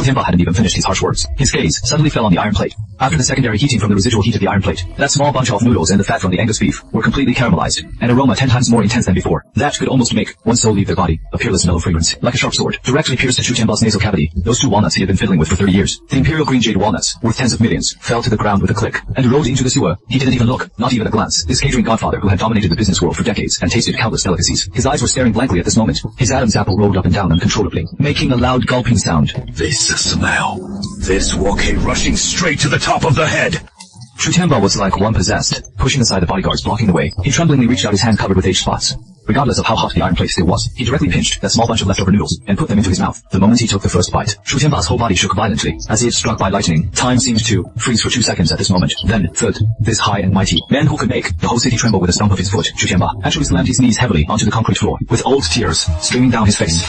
Tianba hadn't even finished his harsh words. His gaze suddenly fell on the iron plate. After the secondary heating from the residual heat of the iron plate, that small bunch of noodles and the fat from the Angus beef were completely caramelized, an aroma 10 times more intense than before. That could almost make one's soul leave their body, a peerless mellow fragrance, like a sharp sword, directly pierced Chu Tianba's nasal cavity. Those 2 walnuts he had been fiddling with for 30 years, the imperial green jade walnuts, worth tens of millions, fell to the ground with a click, and rolled into the sewer. He didn't even look, not even a glance. This catering godfather who had dominated the business world for decades and tasted countless delicacies. His eyes were staring blankly at this moment. His Adam's apple rolled up and down uncontrollably, making a loud gulping sound. This smell. This war came rushing straight to the top of the head. Chu Tianba was like one possessed, pushing aside the bodyguards blocking the way. He tremblingly reached out his hand covered with age spots. Regardless of how hot the iron plate still was, he directly pinched that small bunch of leftover noodles and put them into his mouth. The moment he took the first bite, Chu Tianba's whole body shook violently, as if struck by lightning. Time seemed to freeze for 2 seconds at this moment. Then, third, this high and mighty man who could make the whole city tremble with a stomp of his foot, Chu Tianba actually slammed his knees heavily onto the concrete floor, with old tears streaming down his face.